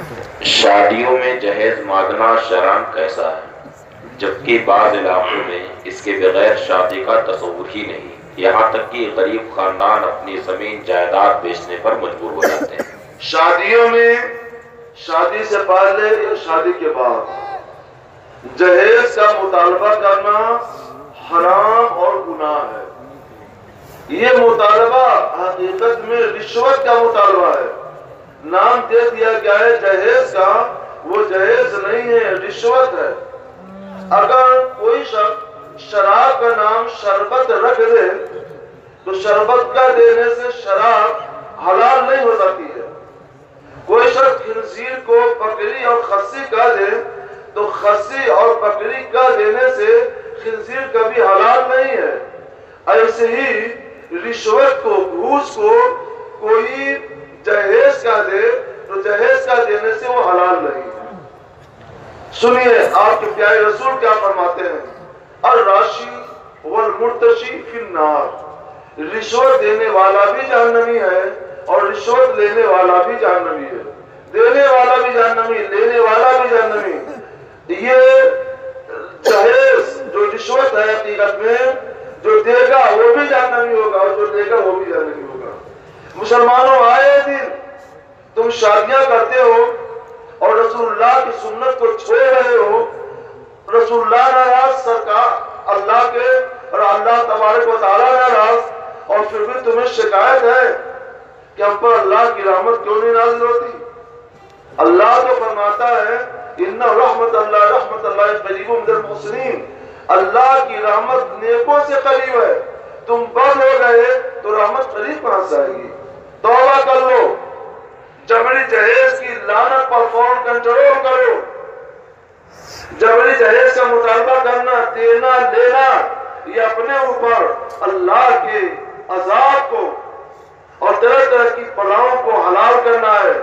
شادیوں میں جہیز مانگنا شرعاً کیسا ہے؟ جبکہ بعض علاقوں میں اس کے بغیر شادی کا تصور ہی نہیں، یہاں تک کہ غریب خاندان اپنی زمین جائیداد بیچنے پر مجبور ہو جاتے ہیں۔ شادیوں میں شادی سے پہلے یا شادی کے بعد جہیز کا مطالبہ کرنا حرام اور گناہ ہے۔ یہ مطالبہ حقیقت میں رشوت کا مطالبہ ہے۔ نام دے دیا گیا ہے جہیز کا، وہ جہیز نہیں ہے، رشوت ہے۔ اگر کوئی شخص شراب کا نام شربت رکھ دے تو شربت کا دینے سے شراب حلال نہیں ہو جاتی ہے۔ کوئی شخص خنزیر کو بکری اور خسی کا دے تو خسی اور بکری کا دینے سے خنزیر کبھی حلال نہیں ہے۔ ایسے ہی رشوت کو، گھوس کو کوئی جہیز کا دے تو جہیز کا دینے سے وہ حلال نہیں ہے۔ سنیے آپ کے پیارے رسول کیا فرماتے ہیں، الراشی والمرتشی فی النار، رشوت دینے والا بھی جہنمی ہے اور رشوت لینے والا بھی جہنمی ہے۔ دینے والا بھی جہنمی، لینے والا بھی جہنمی۔ یہ جہیز جو رشوت ہے حقیقت میں جو دے گا وہ بھی جہنمی ہوگا اور جو دے گا وہ بھی جہنمی ہوگا۔ مسلمانوں آئے دن تم شادیاں کرتے ہو اور رسول اللہ کی سنت کو چھوڑ رہے ہو، رسول اللہ ناراض، سرکار اللہ کے اور اللہ تبارک و تعالیٰ ناراض، اور پھر بھی تمہیں شکایت ہے کہ ہم پر اللہ کی رحمت کیوں نہیں نازل ہوتی؟ اللہ تو فرماتا ہے ان رحمت اللہ قریب من المحسنین، اللہ کی رحمت نیکوں سے قریب ہے۔ تم بد ہو گئے تو رحمت قریب کہاں سے آئے گی؟ توبہ کر لو، جبری جہیز کی لعنت پر فوراً کنٹرول کرو۔ جبری جہیز کا مطالبہ کرنا، دینا، لینا، یہ اپنے اوپر اللہ کے عذاب کو اور طرح طرح کی بلاؤں کو حلال کرنا ہے۔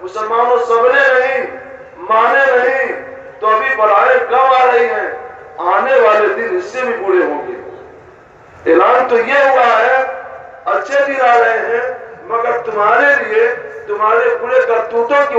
مسلمانوں سبرے نہیں، مانے نہیں تو ابھی بلائیں کم آ رہی ہیں، آنے والے دن اس سے بھی برے ہوں گے۔ اعلان تو یہ ہوا ہے اچھے دن آ رہے ہیں، مگر تمہارے لیے تمہارے برے کرتوتوں کی